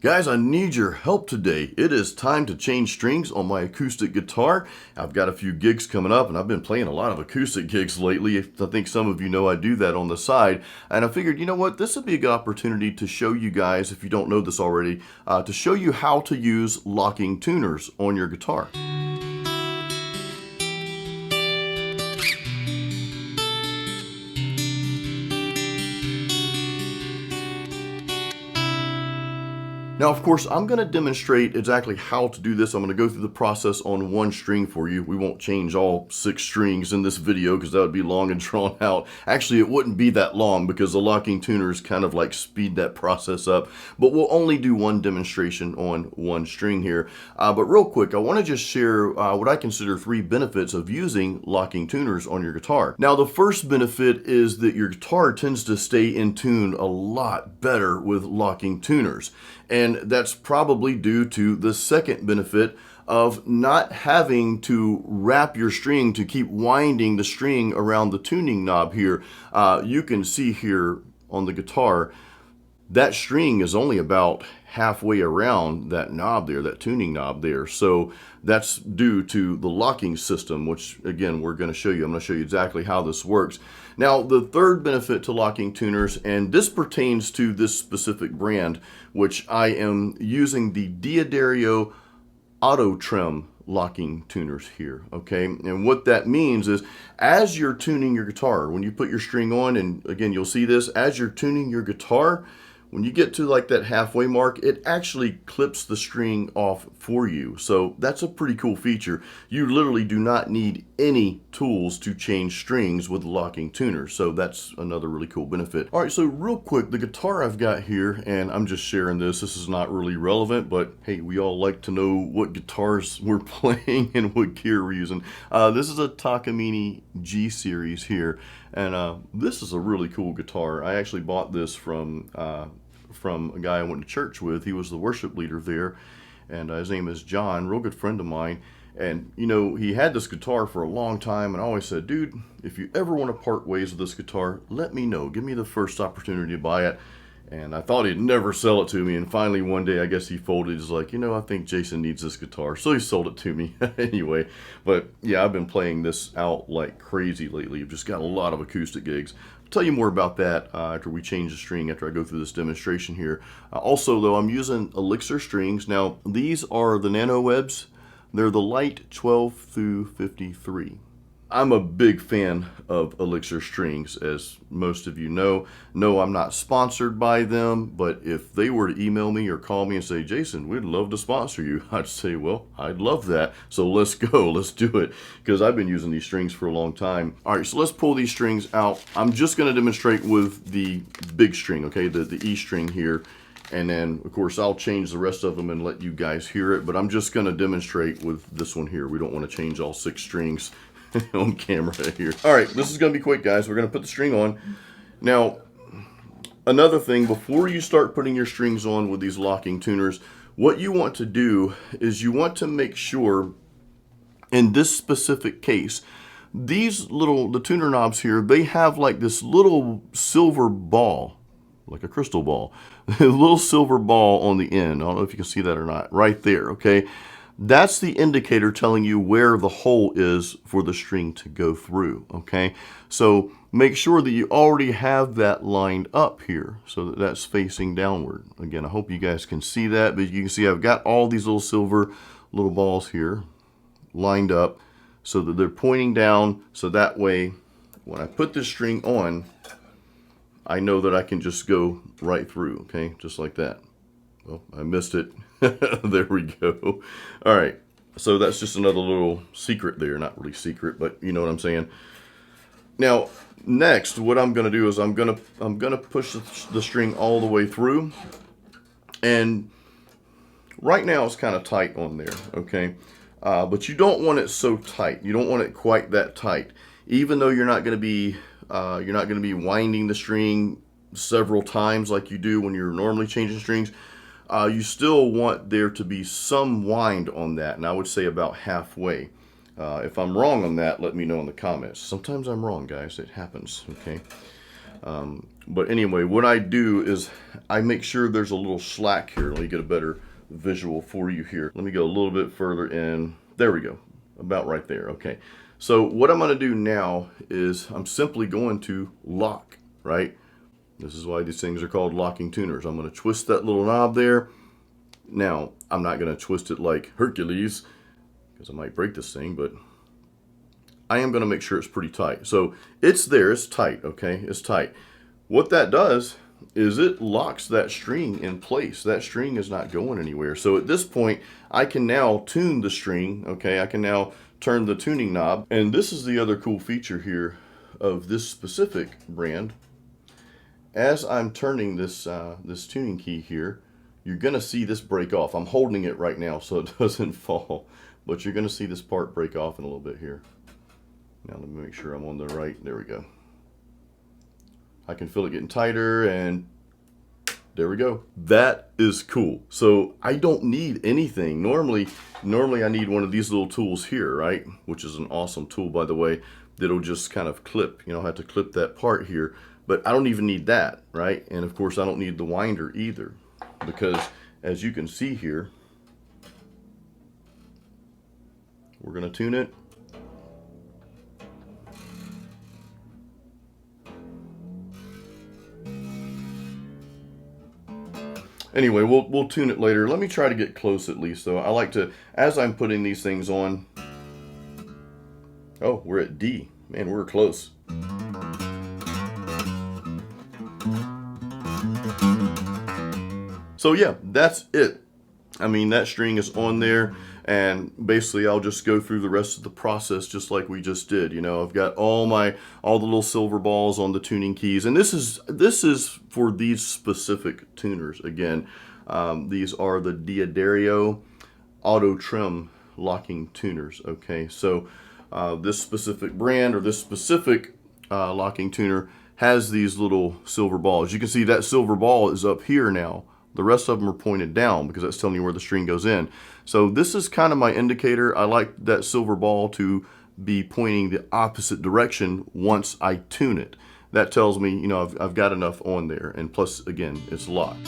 Guys, I need your help today. It is time to change strings on my acoustic guitar. I've got a few gigs coming up, and I've been playing a lot of acoustic gigs lately. I think some of you know I do that on the side. And I figured, you know what, this would be a good opportunity to show you guys, if you don't know this already, to show you how to use locking tuners on your guitar. Now, of course, I'm going to demonstrate exactly how to do this. I'm going to go through the process on one string for you. We won't change all 6 strings in this video because that would be long and drawn out. Actually, it wouldn't be that long because the locking tuners kind of like speed that process up. But we'll only do one demonstration on one string here. But real quick, I want to just share what I consider 3 benefits of using locking tuners on your guitar. Now, the first benefit is that your guitar tends to stay in tune a lot better with locking tuners. And that's probably due to the second benefit of not having to wrap your string to keep winding the string around the tuning knob here. You can see here on the guitar, that string is only about halfway around that knob there, that tuning knob there. So that's due to the locking system, which again, we're going to show you. I'm going to show you exactly how this works. Now, the third benefit to locking tuners, and this pertains to this specific brand, which I am using the D'Addario Auto Trim locking tuners here, okay? And what that means is as you're tuning your guitar, when you put your string on, and again, you'll see this, as you're tuning your guitar, when you get to like that halfway mark, it actually clips the string off for you. So that's a pretty cool feature. You literally do not need any tools to change strings with locking tuners. So that's another really cool benefit. All right, so real quick, the guitar I've got here, and I'm just sharing this. This is not really relevant, but hey, we all like to know what guitars we're playing and what gear we're using. This is a Takamine G Series here. And this is a really cool guitar. I actually bought this from a guy I went to church with. He was the worship leader there, and his name is John, real good friend of mine. And you know, he had this guitar for a long time, and I always said, dude, if you ever want to part ways with this guitar, let me know. Give me the first opportunity to buy it. And I thought he'd never sell it to me, and finally one day I guess he folded. He's like, you know, I think Jason needs this guitar, so he sold it to me. Anyway, but yeah, I've been playing this out like crazy lately. I've just got a lot of acoustic gigs. I'll tell you more about that after we change the string, after I go through this demonstration here. Also though, I'm using Elixir strings. Now these are the Nano Webs. They're the light 12 through 53. I'm a big fan of Elixir strings, as most of you know. No, I'm not sponsored by them, but if they were to email me or call me and say, Jason, we'd love to sponsor you, I'd say, well, I'd love that. So let's go, let's do it, because I've been using these strings for a long time. All right, so let's pull these strings out. I'm just going to demonstrate with the big string, okay, the E string here. And then, of course, I'll change the rest of them and let you guys hear it, but I'm just going to demonstrate with this one here. We don't want to change all 6 strings on camera here. All right, this is going to be quick, guys. We're going to put the string on. Now, another thing, before you start putting your strings on with these locking tuners, what you want to do is you want to make sure, in this specific case, the tuner knobs here, they have like this little silver ball, like a crystal ball, a little silver ball on the end. I don't know if you can see that or not, right there, okay? That's the indicator telling you where the hole is for the string to go through, okay? So make sure that you already have that lined up here so that that's facing downward. Again, I hope you guys can see that, but you can see I've got all these little silver little balls here lined up so that they're pointing down, so that way when I put this string on, I know that I can just go right through, okay? Just like that. Well, I missed it. There we go. All right, so that's just another little secret there. Not really secret, but you know what I'm saying. Now, next, what I'm going to do is I'm going to push the string all the way through, and right now it's kind of tight on there, okay? But you don't want it so tight. You don't want it quite that tight, even though you're not going to be winding the string several times like you do when you're normally changing strings. You still want there to be some wind on that, and I would say about halfway. If I'm wrong on that, let me know in the comments. Sometimes I'm wrong, guys. It happens, okay? But anyway, what I do is I make sure there's a little slack here. Let me get a better visual for you here. Let me go a little bit further in. There we go. About right there. Okay. So what I'm going to do now is I'm simply going to lock, right? This is why these things are called locking tuners. I'm going to twist that little knob there. Now, I'm not going to twist it like Hercules because I might break this thing, but I am going to make sure it's pretty tight. So it's there, it's tight, okay? It's tight. What that does is it locks that string in place. That string is not going anywhere. So at this point, I can now tune the string, okay? I can now turn the tuning knob. And this is the other cool feature here of this specific brand. As I'm turning this, this tuning key here, you're going to see this break off. I'm holding it right now so it doesn't fall, but you're going to see this part break off in a little bit here. Now let me make sure I'm on the right. There we go. I can feel it getting tighter, and there we go. That is cool. So I don't need anything. Normally I need one of these little tools here, right? Which is an awesome tool, by the way, that'll just kind of clip. You know, I have to clip that part here, but I don't even need that, right? And of course I don't need the winder either, because as you can see here, we're going to tune it. Anyway, we'll tune it later. Let me try to get close at least, though. I like to, as I'm putting these things on. Oh, we're at D. Man, we're close. So yeah, that's it. I mean, that string is on there, and basically I'll just go through the rest of the process just like we just did. You know, I've got all the little silver balls on the tuning keys, and this is for these specific tuners. Again, these are the D'Addario auto trim locking tuners. Okay, so this specific brand or this specific locking tuner has these little silver balls. You can see that silver ball is up here now. The rest of them are pointed down because that's telling you where the string goes in. So this is kind of my indicator. I like that silver ball to be pointing the opposite direction once I tune it. That tells me, you know, I've got enough on there. And plus, again, it's locked.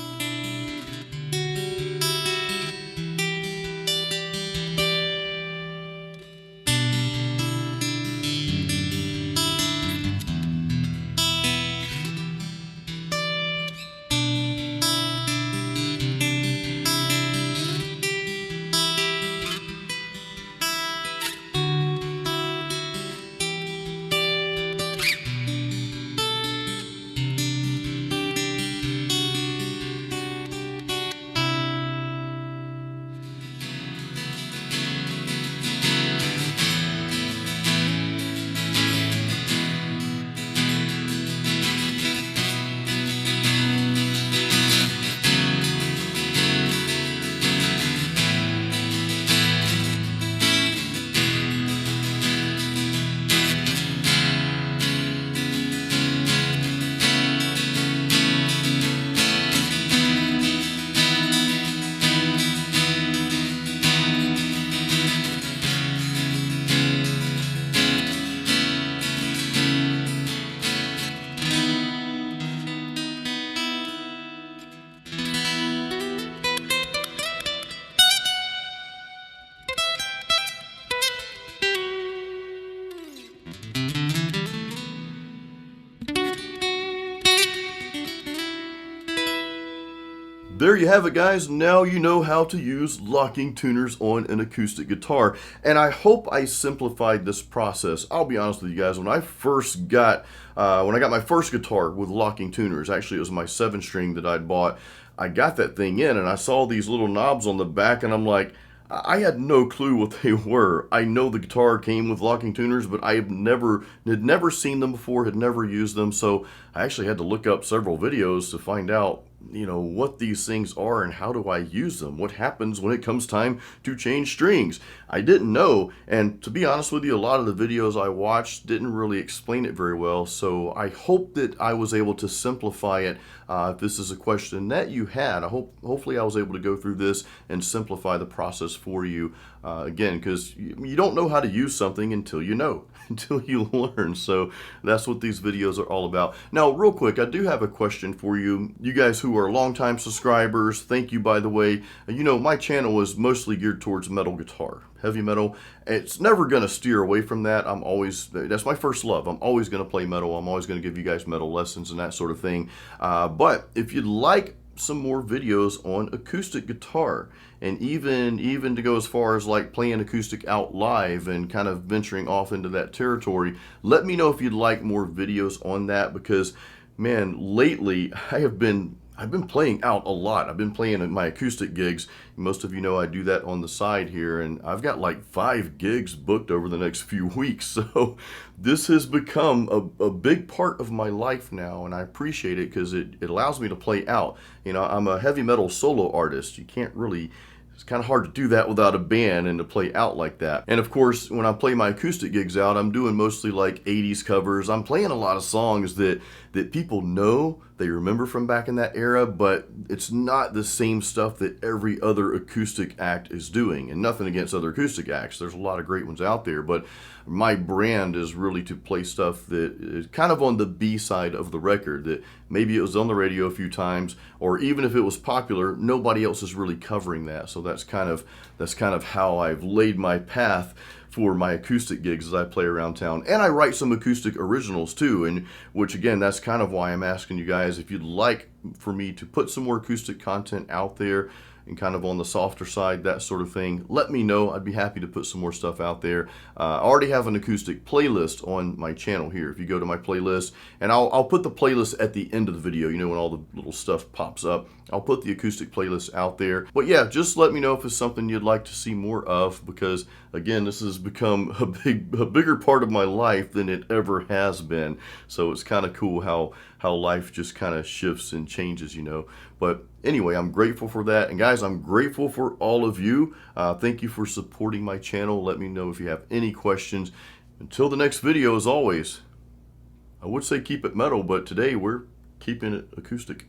There you have it, guys. Now you know how to use locking tuners on an acoustic guitar. And I hope I simplified this process. I'll be honest with you guys, when I got my first guitar with locking tuners, actually it was my 7-string that I'd bought, I got that thing in and I saw these little knobs on the back and I'm like, I had no clue what they were. I know the guitar came with locking tuners, but I had never seen them before, had never used them. So I actually had to look up several videos to find out, you know, what these things are and how do I use them? What happens when it comes time to change strings? I didn't know, and to be honest with you, a lot of the videos I watched didn't really explain it very well, so I hope that I was able to simplify it. If this is a question that you had, hopefully I was able to go through this and simplify the process for you. Again, because you don't know how to use something until you know, until you learn. So that's what these videos are all about. Now, Now, real quick, I do have a question for you. You guys who are longtime subscribers, thank you, by the way. You know, my channel is mostly geared towards metal guitar, heavy metal. It's never going to steer away from that. That's my first love. I'm always going to play metal. I'm always going to give you guys metal lessons and that sort of thing. But if you'd like some more videos on acoustic guitar, and even to go as far as like playing acoustic out live and kind of venturing off into that territory, let me know if you'd like more videos on that, because man, lately I've been playing out a lot. I've been playing at my acoustic gigs. Most of you know I do that on the side here, and I've got like 5 gigs booked over the next few weeks. So this has become a big part of my life now, and I appreciate it because it allows me to play out. You know, I'm a heavy metal solo artist. You can't really, it's kind of hard to do that without a band and to play out like that. And of course, when I play my acoustic gigs out, I'm doing mostly like 80s covers. I'm playing a lot of songs that people know, they remember from back in that era, but it's not the same stuff that every other acoustic act is doing. And nothing against other acoustic acts. There's a lot of great ones out there, but my brand is really to play stuff that is kind of on the B side of the record, that maybe it was on the radio a few times, or even if it was popular, nobody else is really covering that. So that's kind of how I've laid my path for my acoustic gigs as I play around town. And I write some acoustic originals too, and which again, that's kind of why I'm asking you guys if you'd like for me to put some more acoustic content out there and kind of on the softer side, that sort of thing. Let me know. I'd be happy to put some more stuff out there. I already have an acoustic playlist on my channel here. If you go to my playlist, and I'll put the playlist at the end of the video, you know, when all the little stuff pops up. I'll put the acoustic playlist out there. But yeah, just let me know if it's something you'd like to see more of, because again, this has become a bigger part of my life than it ever has been. So it's kind of cool how life just kind of shifts and changes, you know. But anyway, I'm grateful for that. And guys, I'm grateful for all of you. Thank you for supporting my channel. Let me know if you have any questions. Until the next video, as always, I would say keep it metal, but today we're keeping it acoustic.